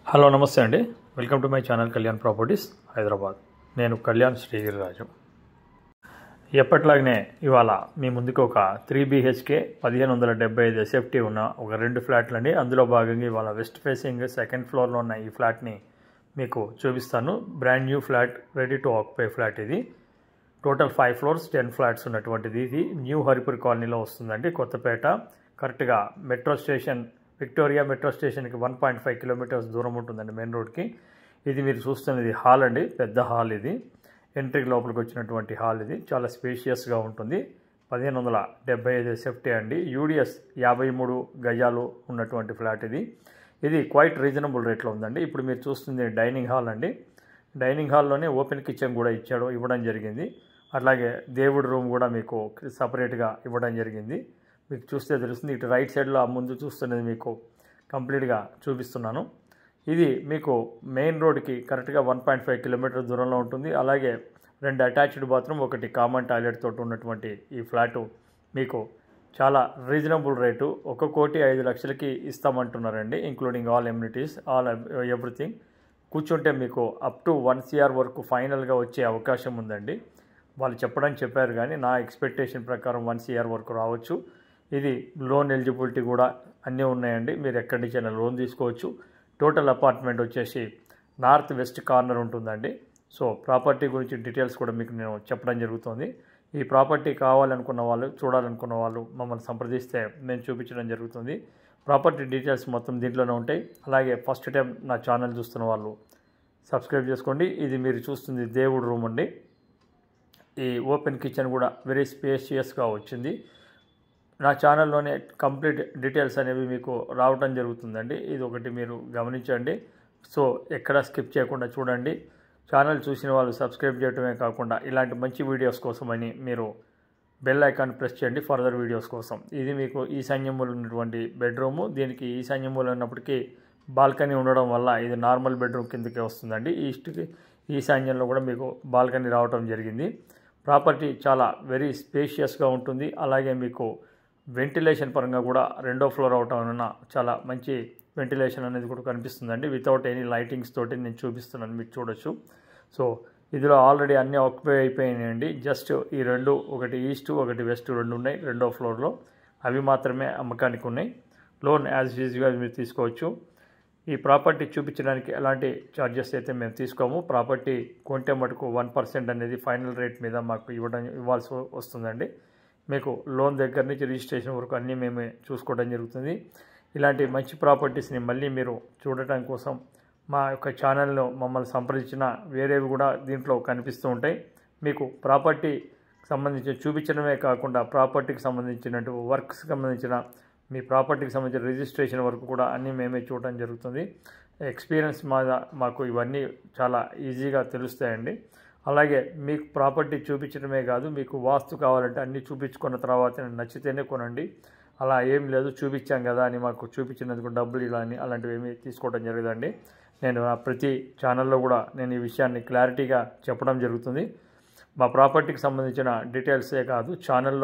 Hello నమస్తే అండి. Welcome to my channel Kalyan properties Hyderabad. నేను కళ్యాణ్ శ్రీగిరిరాజు. ఎప్పట్లాగనే ఇవాళ మీ ముందుకు ఒక 3 BHK 1575 SFT ఉన్న ఒక 2 ఫ్లాట్లండి. అందులో భాగంగా ఇవాళ వెస్ట్ ఫేసింగ్ సెకండ్ ఫ్లోర్లో ఉన్న ఈ ఫ్లాట్ని మీకు చూపిస్తాను. Brand new flat, ready to occupy flat ఇది. టోటల్ 5 ఫ్లోర్స్ 10 ఫ్లాట్స్ ఉన్నటువంటిది. ఇది న్యూ హరిపూర్ కాలనీలో వస్తుందండి, కొత్తపేట. కరెక్ట్గా మెట్రో స్టేషన్, విక్టోరియా మెట్రో స్టేషన్కి 1.5 కిలోమీటర్స్ దూరం ఉంటుందండి మెయిన్ రోడ్కి. ఇది మీరు చూస్తున్నది హాల్ అండి, పెద్ద హాల్ ఇది. ఎంట్రీకి లోపలికి వచ్చినటువంటి హాల్ ఇది. చాలా స్పేషియస్గా ఉంటుంది. 1575 SFT అండి. యూడిఎస్ 53 గజాలు ఉన్నటువంటి ఫ్లాట్ ఇది. ఇది క్వైట్ రీజనబుల్ రేట్లో ఉందండి. ఇప్పుడు మీరు చూస్తుంది డైనింగ్ హాల్ అండి. డైనింగ్ హాల్లోనే ఓపెన్ కిచెన్ కూడా ఇవ్వడం జరిగింది. అట్లాగే దేవుడి రూమ్ కూడా మీకు సపరేట్గా ఇవ్వడం జరిగింది. మీకు చూస్తే తెలుస్తుంది. ఇటు రైట్ సైడ్లో ముందు చూస్తున్నది మీకు కంప్లీట్గా చూపిస్తున్నాను. ఇది మీకు మెయిన్ రోడ్కి కరెక్ట్గా 1.5 కిలోమీటర్ దూరంలో ఉంటుంది. అలాగే 2 అటాచ్డ్ బాత్రూమ్, 1 కామన్ టాయిలెట్ తోటి ఉన్నటువంటి ఈ ఫ్లాటు మీకు చాలా రీజనబుల్ రేటు 1,05,00,000కి ఇస్తామంటున్నారండి. Including all amenities, all everything. కూర్చుంటే మీకు అప్ టు 1 CR వరకు ఫైనల్గా వచ్చే అవకాశం ఉందండి. వాళ్ళు చెప్పారు కానీ నా ఎక్స్పెక్టేషన్ ప్రకారం 1 CR వరకు రావచ్చు. ఇది లోన్ ఎలిజిబిలిటీ కూడా అన్నీ ఉన్నాయండి. మీరు ఎక్కడి నుంచైనా లోన్ తీసుకోవచ్చు. టోటల్ అపార్ట్మెంట్ వచ్చేసి నార్త్ వెస్ట్ కార్నర్ ఉంటుందండి. సో ప్రాపర్టీ గురించి డీటెయిల్స్ కూడా మీకు నేను చెప్పడం జరుగుతుంది. ఈ ప్రాపర్టీ కావాలనుకున్న వాళ్ళు, చూడాలనుకున్న వాళ్ళు మమ్మల్ని సంప్రదిస్తే నేను చూపించడం జరుగుతుంది. ప్రాపర్టీ డీటెయిల్స్ మొత్తం దీంట్లోనే ఉంటాయి. అలాగే ఫస్ట్ టైం నా ఛానల్ చూస్తున్న వాళ్ళు సబ్స్క్రైబ్ చేసుకోండి. ఇది మీరు చూస్తుంది దేవుడి రూమ్ అండి. ఈ ఓపెన్ కిచెన్ కూడా వెరీ స్పేషియస్గా వచ్చింది. నా ఛానల్లోనే కంప్లీట్ డీటెయిల్స్ అనేవి మీకు రావటం జరుగుతుందండి. ఇది ఒకటి మీరు గమనించండి. సో ఎక్కడ స్కిప్ చేయకుండా చూడండి. ఛానల్ చూసిన వాళ్ళు సబ్స్క్రైబ్ చేయడమే కాకుండా ఇలాంటి మంచి వీడియోస్ కోసమని మీరు బెల్ ఐకాన్ ప్రెస్ చేయండి ఫర్దర్ వీడియోస్ కోసం. ఇది మీకు ఈశాన్యంలో ఉన్నటువంటి బెడ్రూము. దీనికి ఈశాన్యంలో ఉన్నప్పటికీ బాల్కనీ ఉండడం వల్ల ఇది నార్మల్ బెడ్రూమ్ కిందకే వస్తుందండి. ఈస్ట్కి ఈశాన్యంలో కూడా మీకు బాల్కనీ రావటం జరిగింది. ప్రాపర్టీ చాలా వెరీ స్పేషియస్గా ఉంటుంది. అలాగే మీకు వెంటిలేషన్ పరంగా కూడా 2వ ఫ్లోర్ అవటం వలన చాలా మంచి వెంటిలేషన్ అనేది కూడా కనిపిస్తుందండి. వితౌట్ ఎనీ లైటింగ్స్ తోటి నేను చూపిస్తున్నాను, మీకు చూడొచ్చు. సో ఇందులో ఆల్రెడీ అన్నీ ఆక్యుపై అయిపోయినాయండి. జస్ట్ ఈ 2, ఒకటి ఈస్ట్ ఒకటి వెస్ట్ 2 ఉన్నాయి 2వ ఫ్లోర్లో. అవి మాత్రమే అమ్మకానికి ఉన్నాయి. లోన్ యాజ్ యూజువల్ మీరు తీసుకోవచ్చు. ఈ ప్రాపర్టీ చూపించడానికి ఎలాంటి ఛార్జెస్ అయితే మేము తీసుకోము. ప్రాపర్టీ కొంటే మటుకు 1% అనేది ఫైనల్ రేట్ మీద మాకు ఇవ్వాల్సి వస్తుందండి. మీకు లోన్ దగ్గర నుంచి రిజిస్ట్రేషన్ వరకు అన్నీ మేమే చూసుకోవడం జరుగుతుంది. ఇలాంటి మంచి ప్రాపర్టీస్ని మళ్ళీ మీరు చూడటం కోసం మా యొక్క ఛానల్లో మమ్మల్ని సంప్రదించిన వేరేవి కూడా దీంట్లో కనిపిస్తూ ఉంటాయి. మీకు ప్రాపర్టీ సంబంధించి చూపించడమే కాకుండా ప్రాపర్టీకి సంబంధించినట్టు వర్క్స్కి సంబంధించిన మీ ప్రాపర్టీకి సంబంధించిన రిజిస్ట్రేషన్ వరకు కూడా అన్నీ మేమే చూడటం జరుగుతుంది. ఎక్స్పీరియన్స్ మాకు ఇవన్నీ చాలా ఈజీగా తెలుస్తాయండి. అలాగే మీకు ప్రాపర్టీ చూపించడమే కాదు, మీకు వాస్తు కావాలంటే అన్నీ చూపించుకున్న తర్వాత నచ్చితేనే కొనండి. అలా ఏం లేదు, చూపించాం కదా అని మాకు చూపించినందుకు డబ్బులు ఇలా అని అలాంటివి ఏమీ తీసుకోవడం జరగదండి. నేను ప్రతి ఛానల్లో కూడా నేను ఈ విషయాన్ని క్లారిటీగా చెప్పడం జరుగుతుంది. మా ప్రాపర్టీకి సంబంధించిన డీటెయిల్సే కాదు, ఛానల్లో